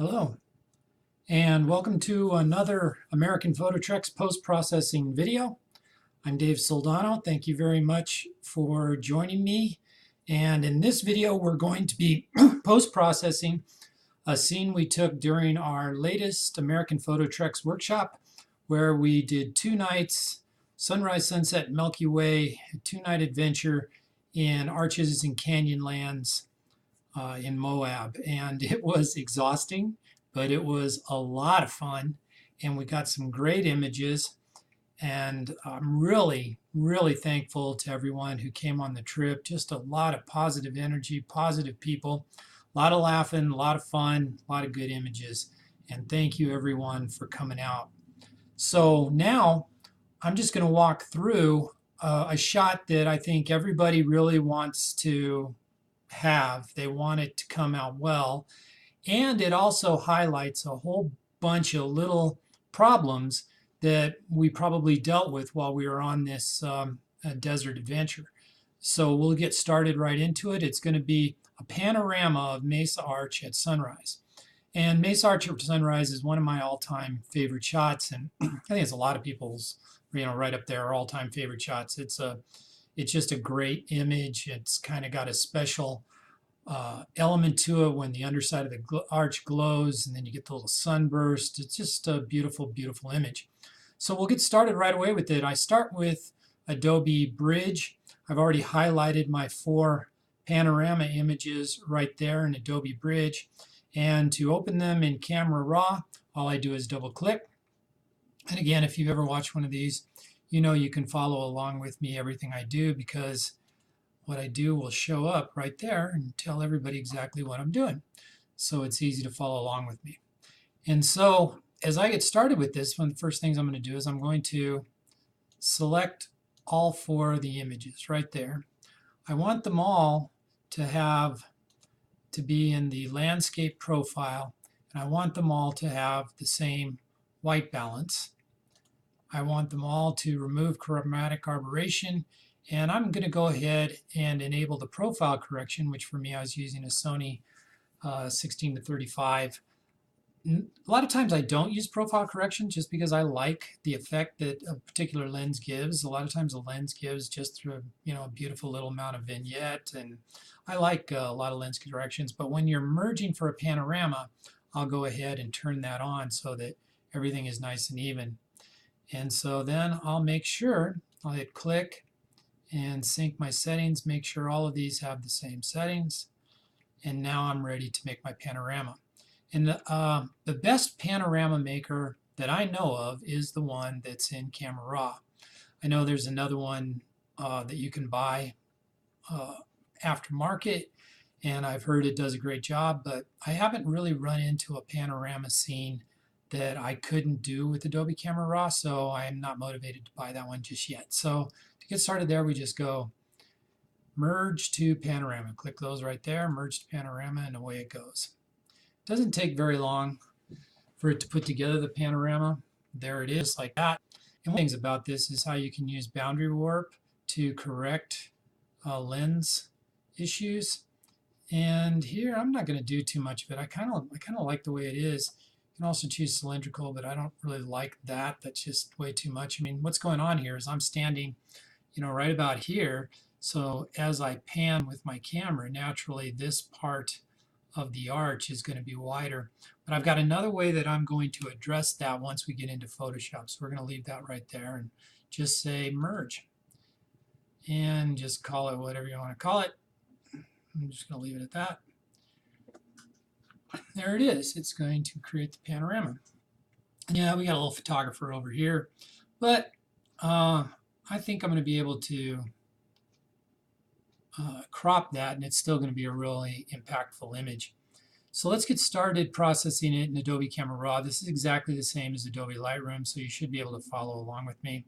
Hello, and welcome to another American Photo Treks post-processing video. I'm Dave Soldano. Thank you very much for joining me. And in this video, we're going to be post-processing a scene we took during our latest American Photo Treks workshop, where we did 2 nights, sunrise, sunset, Milky Way, a 2-night adventure in arches and canyon lands in Moab. And it was exhausting, but it was a lot of fun, and we got some great images. And I'm really, really thankful to everyone who came on the trip. Just a lot of positive energy, positive people, a lot of laughing, a lot of fun, a lot of good images. And thank you everyone for coming out. So now I'm just going to walk through a shot that I think everybody really wants to have. They want it to come out well. And it also highlights a whole bunch of little problems that we probably dealt with while we were on this desert adventure. So we'll get started right into it. It's going to be a panorama of Mesa Arch at sunrise. And Mesa Arch at sunrise is one of my all-time favorite shots, and I think it's a lot of people's, right up there, all-time favorite shots. It's just a great image. It's kind of got a special element to it when the underside of the arch glows, and then you get the little sunburst. It's just a beautiful, beautiful image. So we'll get started right away with it. I start with Adobe Bridge. I've already highlighted my 4 panorama images right there in Adobe Bridge. And to open them in Camera RAW, all I do is double click. And again, if you've ever watched one of these, you know you can follow along with me everything I do, because what I do will show up right there and tell everybody exactly what I'm doing. So it's easy to follow along with me. And so as I get started with this, one of the first things I'm going to do is I'm going to select all 4 of the images right there. I want them all to be in the landscape profile, and I want them all to have the same white balance. I want them all to remove chromatic aberration, and I'm going to go ahead and enable the profile correction, which for me I was using a Sony 16-35. A lot of times I don't use profile correction just because I like the effect that a particular lens gives. A lot of times a lens gives just through a beautiful little amount of vignette, and I like a lot of lens corrections. But when you're merging for a panorama, I'll go ahead and turn that on so that everything is nice and even. And so then I'll make sure, I'll hit click and sync my settings, make sure all of these have the same settings. And now I'm ready to make my panorama. And the best panorama maker that I know of is the one that's in Camera RAW. I know there's another one that you can buy aftermarket, and I've heard it does a great job, but I haven't really run into a panorama scene that I couldn't do with Adobe Camera RAW, so I am not motivated to buy that one just yet. So to get started there, we just go merge to panorama. Click those right there, merge to panorama, and away it goes. It doesn't take very long for it to put together the panorama. There it is, like that. And one of the things about this is how you can use boundary warp to correct lens issues. And here I'm not going to do too much of it. I kind of like the way it is. You can also choose cylindrical, but I don't really like that. That's just way too much. I mean, what's going on here is I'm standing, right about here. So as I pan with my camera, naturally this part of the arch is going to be wider. But I've got another way that I'm going to address that once we get into Photoshop. So we're going to leave that right there and just say merge. And just call it whatever you want to call it. I'm just going to leave it at that. There it is. It's going to create the panorama. Yeah, we got a little photographer over here, but I think I'm going to be able to crop that, and it's still going to be a really impactful image. So let's get started processing it in Adobe Camera RAW. This is exactly the same as Adobe Lightroom, so you should be able to follow along with me.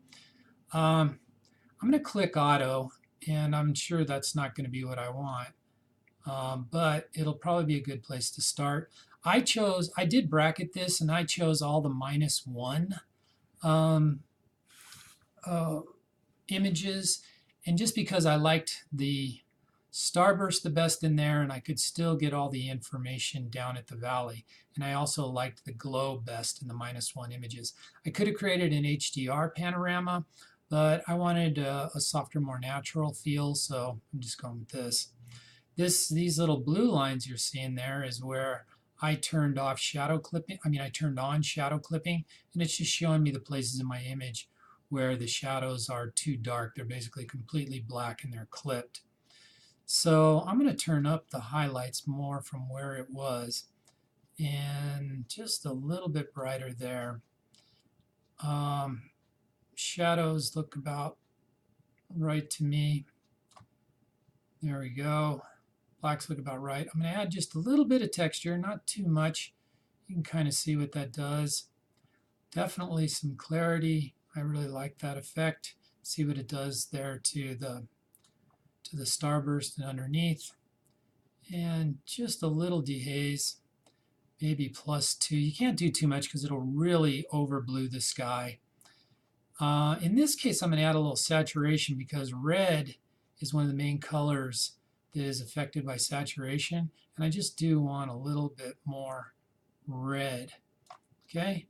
I'm going to click Auto, and I'm sure that's not going to be what I want. But it'll probably be a good place to start. I did bracket this, and I chose all the -1 images, and just because I liked the starburst the best in there, and I could still get all the information down at the valley. And I also liked the glow best in the -1 images. I could have created an HDR panorama, but I wanted a softer, more natural feel, so I'm just going with this. These little blue lines you're seeing there is where I turned off shadow clipping. I turned on shadow clipping, and it's just showing me the places in my image where the shadows are too dark. They're basically completely black and they're clipped. So I'm going to turn up the highlights more from where it was, and just a little bit brighter there. Shadows look about right to me. There we go. Blacks look about right. I'm going to add just a little bit of texture, not too much. You can kind of see what that does. Definitely some clarity. I really like that effect. See what it does there to the starburst and underneath. And just a little dehaze, maybe +2. You can't do too much because it'll really overblue the sky. In this case, I'm going to add a little saturation because red is one of the main colors that is affected by saturation, and I just do want a little bit more red. Okay,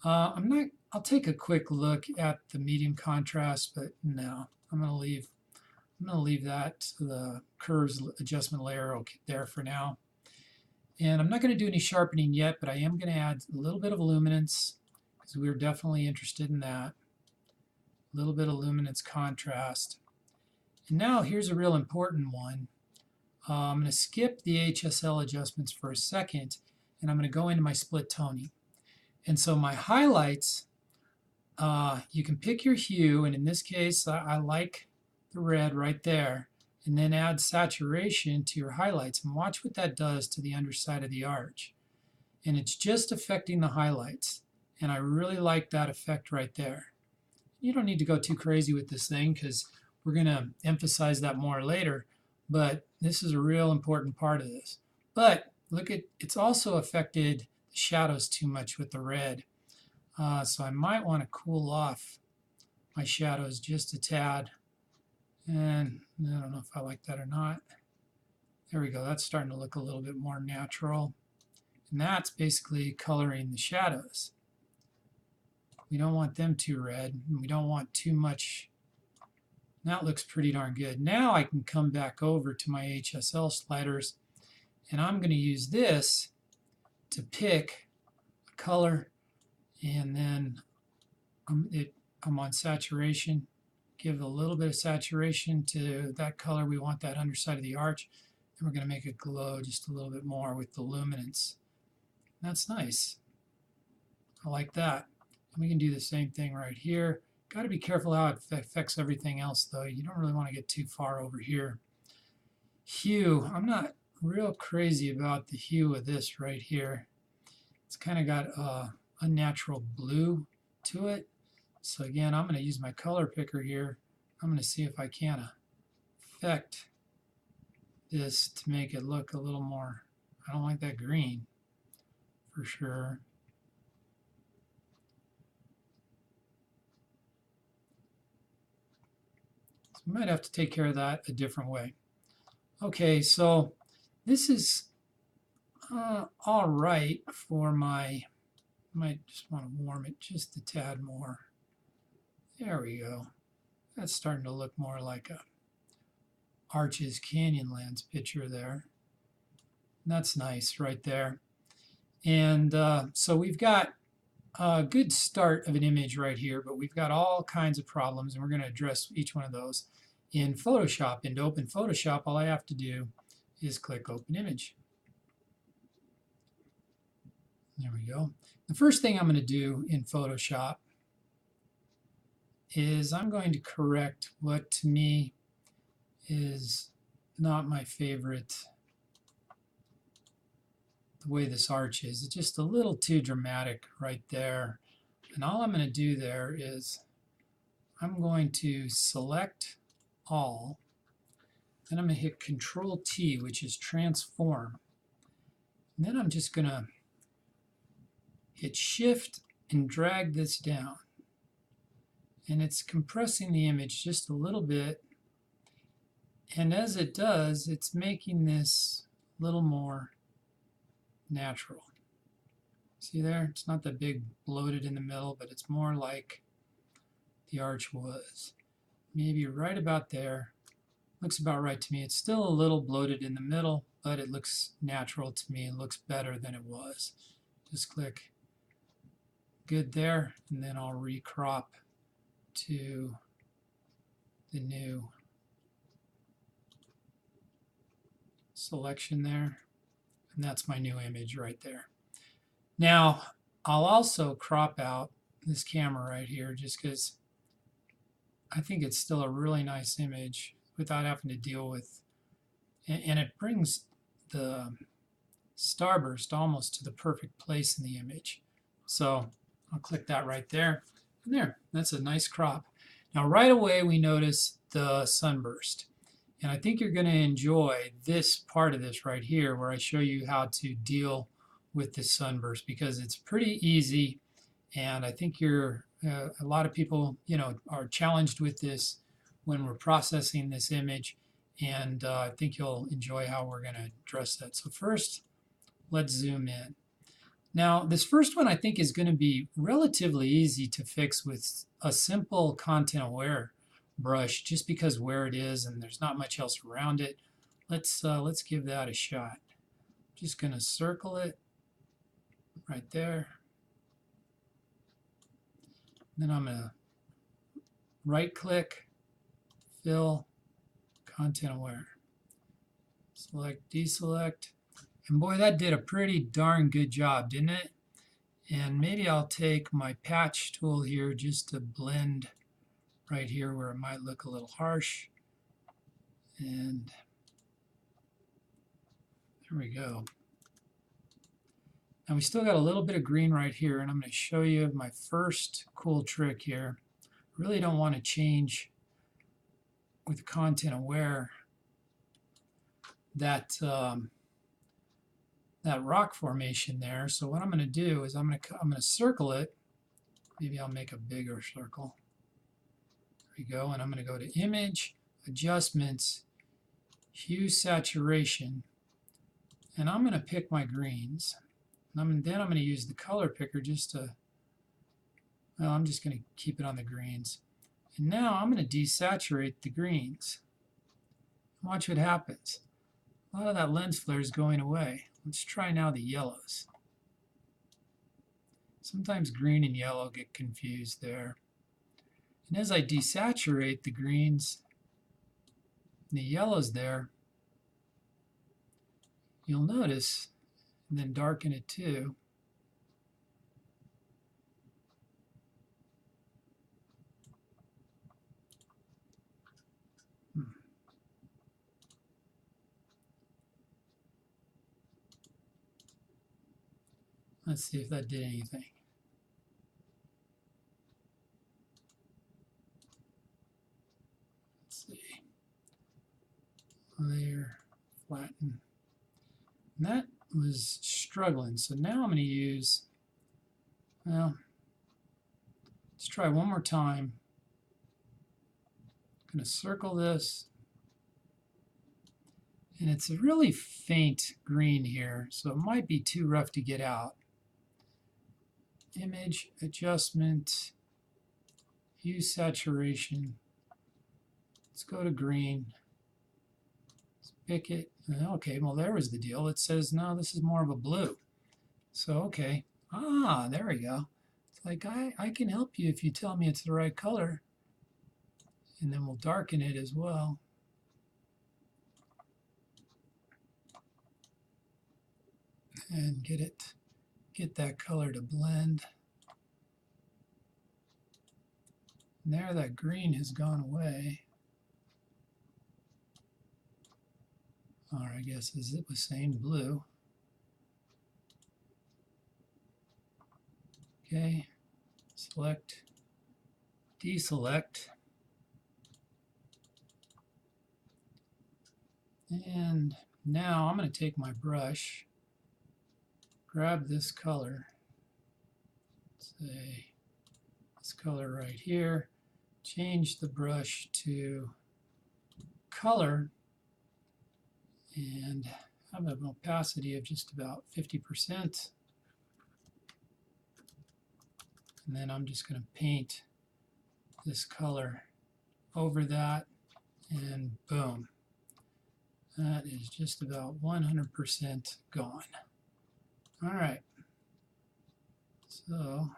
I'll take a quick look at the medium contrast, but no, I'm going to leave that to the curves adjustment layer there for now. And I'm not going to do any sharpening yet, but I am going to add a little bit of luminance because we're definitely interested in that. A little bit of luminance contrast. And now here's a real important one. I'm going to skip the HSL adjustments for a second, and I'm going to go into my split toning. And so my highlights, you can pick your hue, and in this case I like the red right there, and then add saturation to your highlights and watch what that does to the underside of the arch. And it's just affecting the highlights, and I really like that effect right there. You don't need to go too crazy with this thing because we're going to emphasize that more later, but this is a real important part of this. But look at, it's also affected the shadows too much with the red. So I might want to cool off my shadows just a tad. And I don't know if I like that or not. There we go. That's starting to look a little bit more natural. And that's basically coloring the shadows. We don't want them too red, and we don't want too much. That looks pretty darn good. Now I can come back over to my HSL sliders, and I'm going to use this to pick a color, and then I'm on saturation. Give a little bit of saturation to that color. We want that underside of the arch, and we're going to make it glow just a little bit more with the luminance. That's nice. I like that. And we can do the same thing right here. Got to be careful how it affects everything else, though. You don't really want to get too far over here. Hue, I'm not real crazy about the hue of this right here. It's kind of got a unnatural blue to it. So again, I'm going to use my color picker here. I'm going to see if I can affect this to make it look a little more, I don't like that green for sure. So we might have to take care of that a different way. Okay, so this is all right for my, might just want to warm it just a tad more. There we go. That's starting to look more like a Arches Canyonlands picture there. That's nice right there. And so we've got a good start of an image right here, but we've got all kinds of problems, and we're going to address each one of those in Photoshop. And to open Photoshop, all I have to do is click Open Image. There we go. The first thing I'm going to do in Photoshop is I'm going to correct what to me is not my favorite, the way this arch is. It's just a little too dramatic right there. And all I'm going to do there is I'm going to select all, then I'm going to hit Control T, which is transform. And then I'm just going to hit Shift and drag this down. And it's compressing the image just a little bit. And as it does, it's making this a little more natural. See there? It's not that big bloated in the middle, but it's more like the arch was. Maybe right about there. Looks about right to me. It's still a little bloated in the middle, but it looks natural to me. It looks better than it was. Just click good there, and then I'll recrop to the new selection there, and that's my new image right there. Now I'll also crop out this camera right here just because I think it's still a really nice image without having to deal with, and it brings the starburst almost to the perfect place in the image. So I'll click that right there, and there, that's a nice crop. Now right away we notice the sunburst, and I think you're going to enjoy this part of this right here where I show you how to deal with the sunburst, because it's pretty easy, and I think you're a lot of people, you know, are challenged with this when we're processing this image, and I think you'll enjoy how we're going to address that. So first, let's zoom in. Now, this first one I think is going to be relatively easy to fix with a simple content aware brush, just because where it is and there's not much else around it. Let's give that a shot. Just going to circle it right there. Then I'm going to right click, fill, content aware. Select, deselect. And boy, that did a pretty darn good job, didn't it? And maybe I'll take my patch tool here just to blend right here where it might look a little harsh. And there we go. Now we still got a little bit of green right here, and I'm going to show you my first cool trick here. Really don't want to change with content aware that that rock formation there. So what I'm going to do is I'm going to circle it. Maybe I'll make a bigger circle. There we go. And I'm going to go to Image, Adjustments, Hue, Saturation, and I'm going to pick my greens. And then I'm going to use the color picker just to, well, I'm just going to keep it on the greens. And now I'm going to desaturate the greens. Watch what happens. A lot of that lens flare is going away. Let's try now the yellows. Sometimes green and yellow get confused there. And as I desaturate the greens and the yellows there, you'll notice, and then darken it too, let's see if that did anything. Let's see. Layer, flatten. And that was struggling. So now I'm going to use, well, let's try one more time. I'm going to circle this. And it's a really faint green here, so it might be too rough to get out. Image, Adjustment, Hue, Saturation. Let's go to green. Let's pick it. Okay, well there was the deal. It says, no, this is more of a blue. So, okay. Ah, there we go. It's like, I can help you if you tell me it's the right color. And then we'll darken it as well. And get that color to blend. And there, that green has gone away. Or I guess as it was saying, blue. Okay, select, deselect. And now I'm going to take my brush, grab this color, say this color right here, change the brush to color, and have an opacity of just about 50%. And then I'm just going to paint this color over that, and boom. That is just about 100% gone. All right. So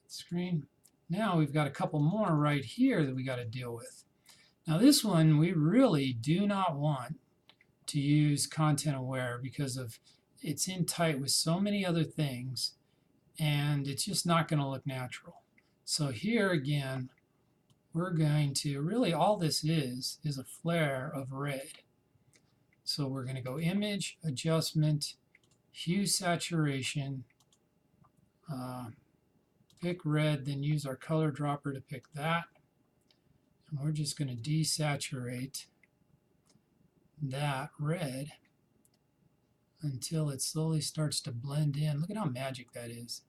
screen. Now we've got a couple more right here that we got to deal with. Now this one we really do not want to use content aware because of it's in tight with so many other things, and it's just not going to look natural. So here again, we're going to really, all this is a flare of red. So we're going to go Image, Adjustment, Hue, Saturation, pick red, then use our color dropper to pick that. And we're just going to desaturate that red until it slowly starts to blend in. Look at how magic that is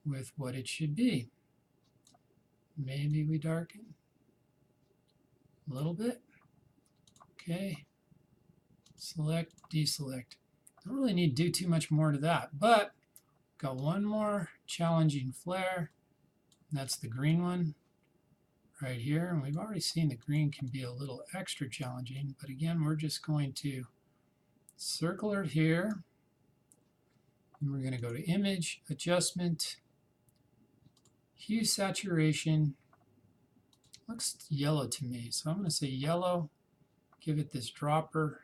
with what it should be. Maybe we darken a little bit. Okay. Select, deselect. Don't really need to do too much more to that, but got one more challenging flare. That's the green one right here. And we've already seen the green can be a little extra challenging, but again, we're just going to circle it here. And we're going to go to Image, Adjustment, Hue, Saturation. Looks yellow to me, so I'm going to say yellow. Give it this dropper.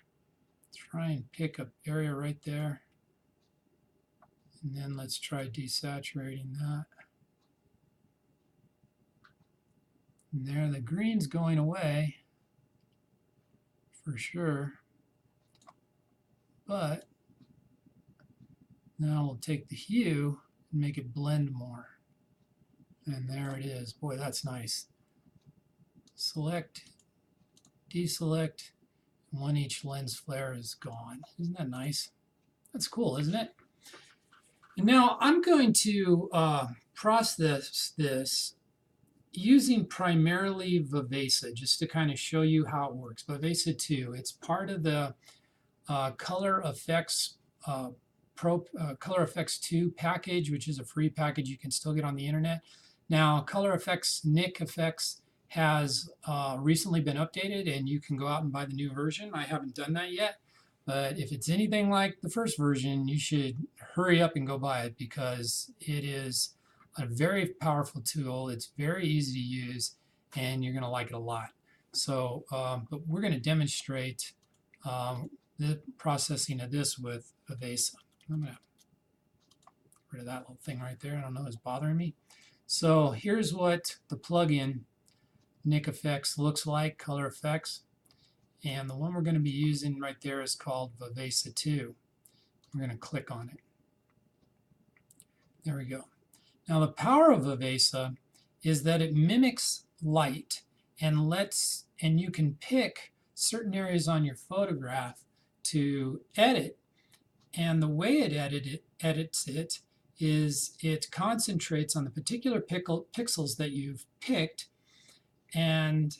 Try and pick up area right there. And then let's try desaturating that. And there, the green's going away for sure. But now we'll take the hue and make it blend more. And there it is. Boy, that's nice. Select, deselect, one each lens flare is gone. Isn't that nice? That's cool, isn't it? And now I'm going to process this using primarily Viveza, just to kind of show you how it works. Viveza 2, it's part of the Color Effects Color Effects 2 package, which is a free package you can still get on the internet. Now, Color Effects Nik Effects has recently been updated, and you can go out and buy the new version. I haven't done that yet, but if it's anything like the first version, you should hurry up and go buy it because it is a very powerful tool. It's very easy to use, and you're going to like it a lot. So, but we're going to demonstrate the processing of this with Viveza. I'm going to get rid of that little thing right there. I don't know, it's bothering me. So here's what the plugin Nik Effects looks like, Color Effects. And the one we're going to be using right there is called Viveza 2. We're going to click on it. There we go. Now the power of Viveza is that it mimics light and you can pick certain areas on your photograph to edit. And the way it edits it is it concentrates on the particular pixels that you've picked, and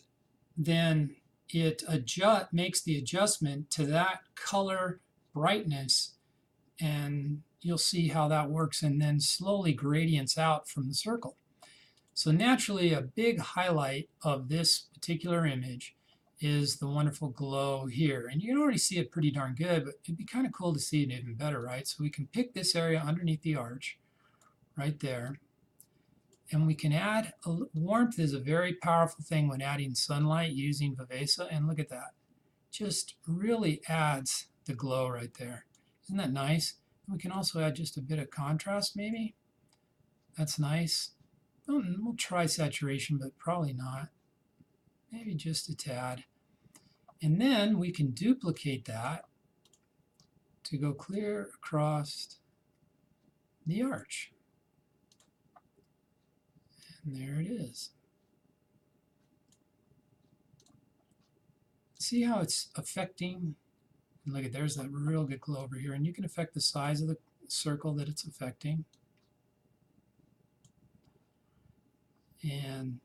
then it makes the adjustment to that color brightness, and you'll see how that works, and then slowly gradients out from the circle. So naturally, a big highlight of this particular image is the wonderful glow here. And you can already see it pretty darn good, but it'd be kind of cool to see it even better, right? So we can pick this area underneath the arch right there. And we can add, warmth is a very powerful thing when adding sunlight using Viveza. And look at that. Just really adds the glow right there. Isn't that nice? We can also add just a bit of contrast maybe. That's nice. We'll try saturation, but probably not. Maybe just a tad. And then we can duplicate that to go clear across the arch. And there it is. See how it's affecting? And look at, there's that real good glow over here. And you can affect the size of circle that it's affecting. And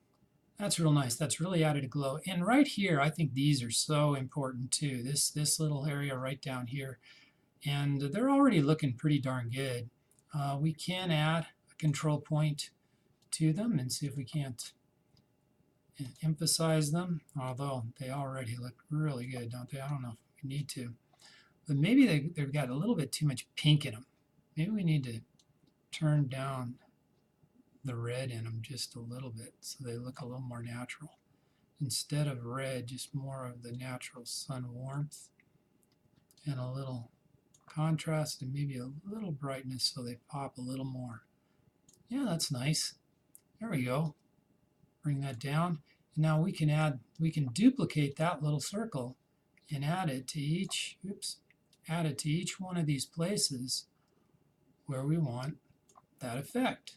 that's real nice. That's really added a glow. And right here, I think these are so important too. This little area right down here. And they're already looking pretty darn good. We can add a control point to them and see if we can't emphasize them, although they already look really good, don't they? I don't know if we need to. But maybe they've got a little bit too much pink in them. Maybe we need to turn down the red in them just a little bit so they look a little more natural. Instead of red, just more of the natural sun warmth and a little contrast and maybe a little brightness so they pop a little more. Yeah, that's nice. There we go. Bring that down. And now we can duplicate that little circle and add it to each one of these places where we want that effect.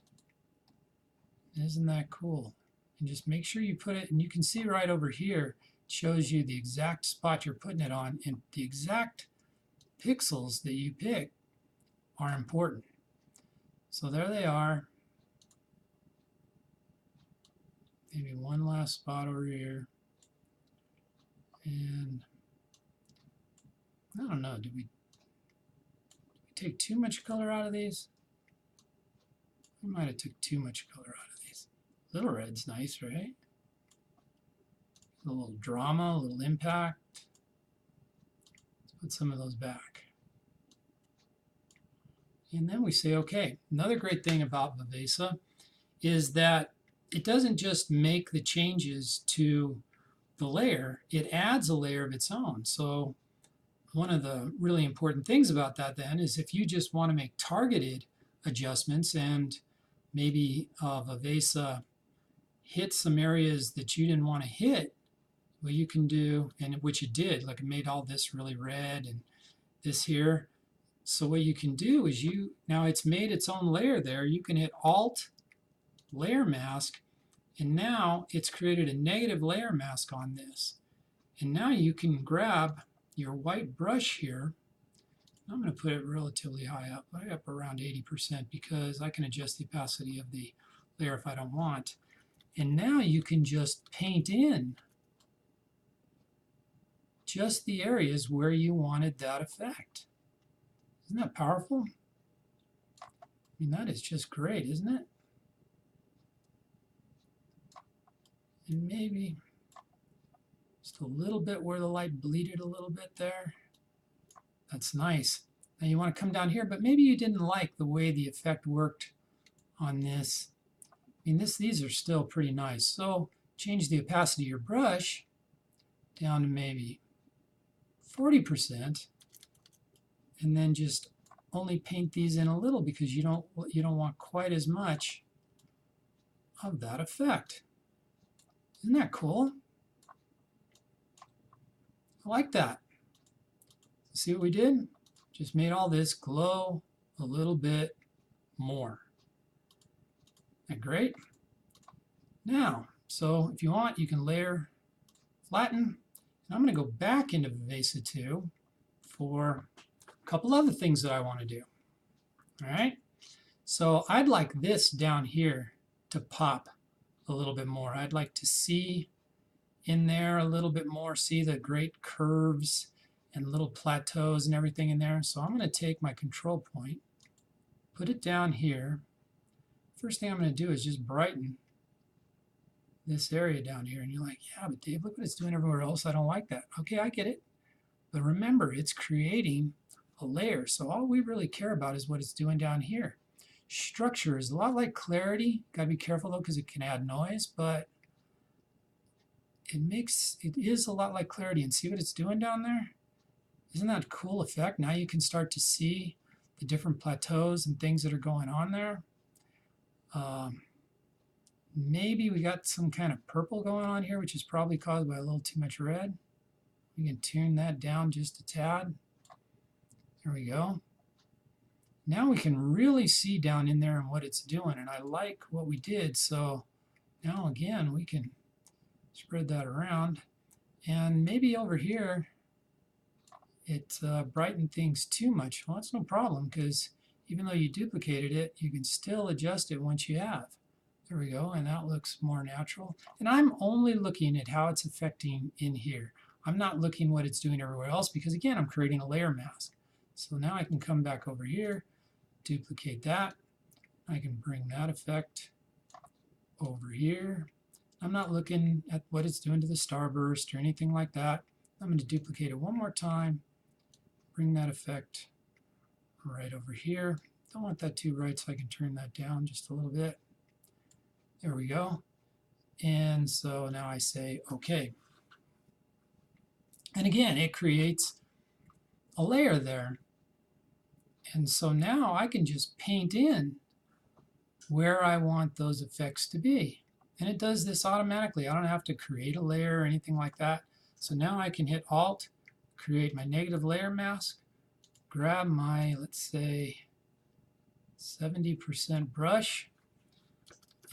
Isn't that cool? And just make sure you put it, and you can see right over here, it shows you the exact spot you're putting it on, and the exact pixels that you pick are important. So there they are. Maybe one last spot over here. And I don't know, did we take too much color out of these? We might have took too much color out of these. Little red's nice, right? A little drama, a little impact. Let's put some of those back. And then we say, okay, another great thing about Viveza is that it doesn't just make the changes to the layer, it adds a layer of its own. So one of the really important things about that then is if you just want to make targeted adjustments and maybe Viveza hit some areas that you didn't want to hit, what you can do, and which it did, like it made all this really red and this here. So what you can do is now it's made its own layer there. You can hit Alt, Layer Mask, and now it's created a negative layer mask on this. And now you can grab your white brush here. I'm going to put it relatively high up, right up around 80%, because I can adjust the opacity of the layer if I don't want. And now you can just paint in just the areas where you wanted that effect. Isn't that powerful? I mean, that is just great, isn't it? And maybe just a little bit where the light bleeded a little bit there. That's nice. Now you want to come down here, but maybe you didn't like the way the effect worked on this. I mean, these are still pretty nice. So change the opacity of your brush down to maybe 40%, and then just only paint these in a little because you don't want quite as much of that effect. Isn't that cool? I like that. See what we did? Just made all this glow a little bit more. Isn't that great? Now, so if you want, you can layer, flatten. And I'm going to go back into Viveza 2 for a couple other things that I want to do. All right? So I'd like this down here to pop a little bit more. I'd like to see in there a little bit more, see the great curves and little plateaus and everything in there. So I'm going to take my control point, put it down here. First thing I'm going to do is just brighten this area down here. And you're like, yeah, but Dave, look what it's doing everywhere else. I don't like that. Okay, I get it. But remember, it's creating a layer. So all we really care about is what it's doing down here. Structure is a lot like clarity. Got to be careful though, because it can add noise, but it is a lot like clarity. And see what it's doing down there? Isn't that a cool effect? Now you can start to see the different plateaus and things that are going on there. Maybe we got some kind of purple going on here, which is probably caused by a little too much red. We can tune that down just a tad. There we go. Now we can really see down in there and what it's doing, and I like what we did. So now again, we can spread that around, and maybe over here it brightened things too much. Well, that's no problem, because even though you duplicated it, you can still adjust it once you have. There we go, and that looks more natural. And I'm only looking at how it's affecting in here. I'm not looking what it's doing everywhere else because, again, I'm creating a layer mask. So now I can come back over here, duplicate that. I can bring that effect over here. I'm not looking at what it's doing to the starburst or anything like that. I'm going to duplicate it one more time, bring that effect right over here. Don't want that too bright, so I can turn that down just a little bit. There we go. And so now I say OK. And again, it creates a layer there. And so now I can just paint in where I want those effects to be. And it does this automatically. I don't have to create a layer or anything like that. So now I can hit Alt, create my negative layer mask, grab my, let's say, 70% brush,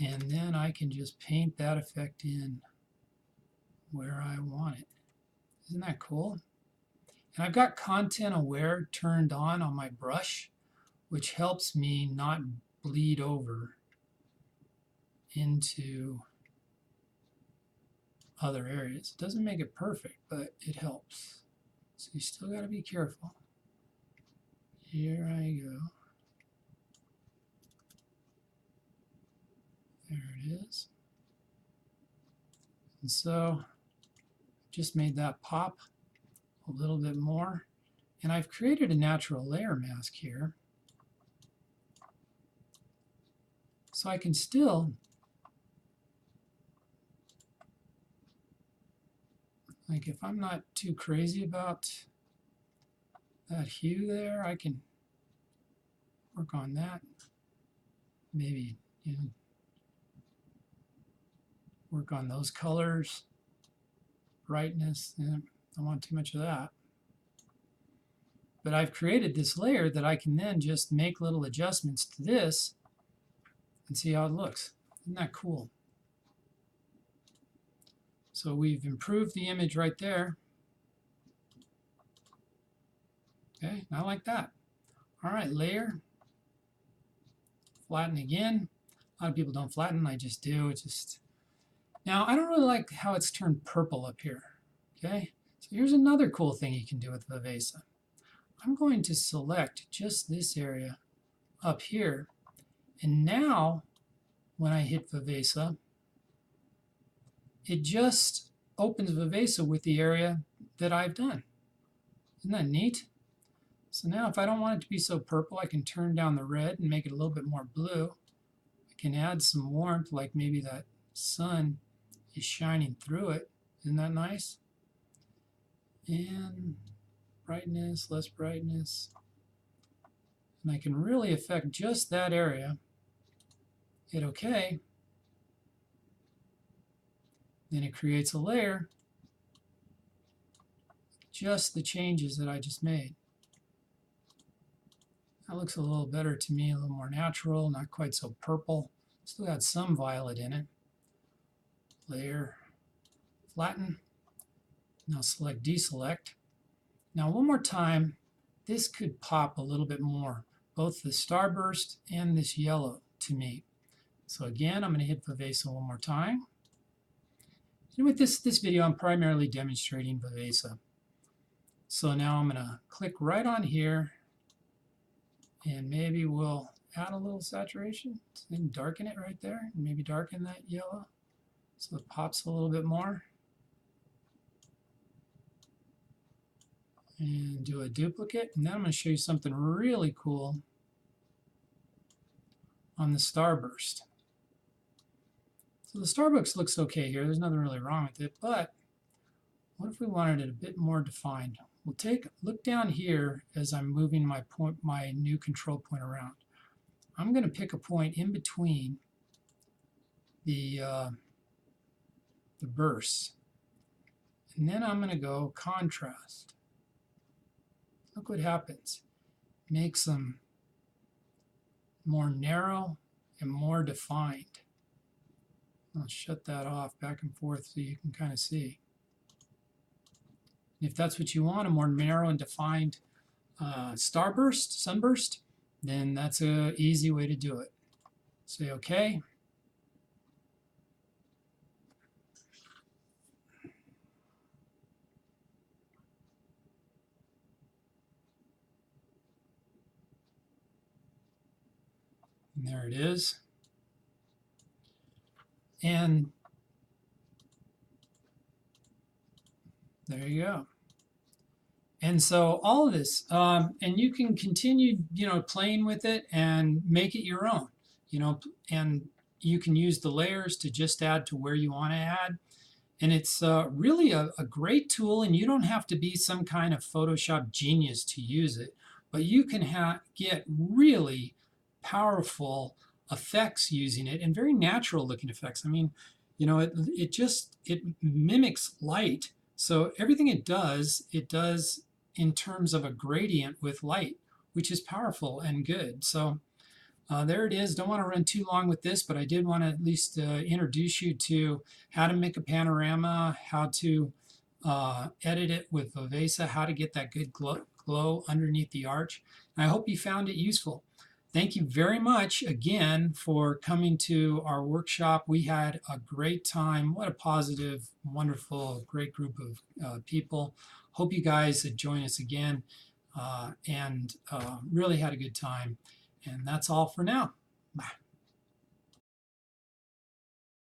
and then I can just paint that effect in where I want it. Isn't that cool? And I've got content aware turned on my brush, which helps me not bleed over into other areas. It doesn't make it perfect, but it helps. So you still got to be careful. Here I go. There it is. And so just made that pop a little bit more. And I've created a natural layer mask here. So I can still, like if I'm not too crazy about that hue there, I can work on that. Maybe, you know, work on those colors, brightness. I don't want too much of that. But I've created this layer that I can then just make little adjustments to this and see how it looks. Isn't that cool? So we've improved the image right there. Okay, not like that. All right, layer. Flatten again. A lot of people don't flatten. I just do. It's just. Now, I don't really like how it's turned purple up here. Okay, so here's another cool thing you can do with Viveza. I'm going to select just this area up here. And now, when I hit Viveza, it just opens Viveza with the area that I've done. Isn't that neat? So now if I don't want it to be so purple, I can turn down the red and make it a little bit more blue. I can add some warmth, like maybe that sun is shining through it. Isn't that nice? And brightness, less brightness. And I can really affect just that area. Hit OK. Then it creates a layer. Just the changes that I just made. That looks a little better to me, a little more natural, not quite so purple. Still got some violet in it. Layer, flatten. Now select deselect. Now one more time, this could pop a little bit more, both the starburst and this yellow to me. So again, I'm going to hit Viveza one more time. And with this video, I'm primarily demonstrating Viveza. So now I'm going to click right on here, and maybe we'll add a little saturation and darken it right there, and maybe darken that yellow so it pops a little bit more. And do a duplicate, and then I'm going to show you something really cool on the starburst. So the starburst looks okay here. There's nothing really wrong with it, but what if we wanted it a bit more defined? We'll look down here as I'm moving my new control point around. I'm going to pick a point in between the bursts, and then I'm going to go contrast. Look what happens. Makes them more narrow and more defined. I'll shut that off back and forth so you can kind of see. And if that's what you want, a more narrow and defined sunburst, then that's an easy way to do it. Say OK. And there it is. And there you go. And so all of this, and you can continue, playing with it and make it your own, and you can use the layers to just add to where you want to add. And it's really a great tool, and you don't have to be some kind of Photoshop genius to use it, but you can get really powerful effects using it, and very natural looking effects. I mean, it mimics light. So everything it does in terms of a gradient with light, which is powerful and good. So there it is. Don't want to run too long with this, but I did want to at least introduce you to how to make a panorama, how to edit it with Viveza, how to get that good glow underneath the arch. And I hope you found it useful. Thank you very much again for coming to our workshop. We had a great time. What a positive, wonderful, great group of people. Hope you guys join us again and really had a good time. And that's all for now. Bye.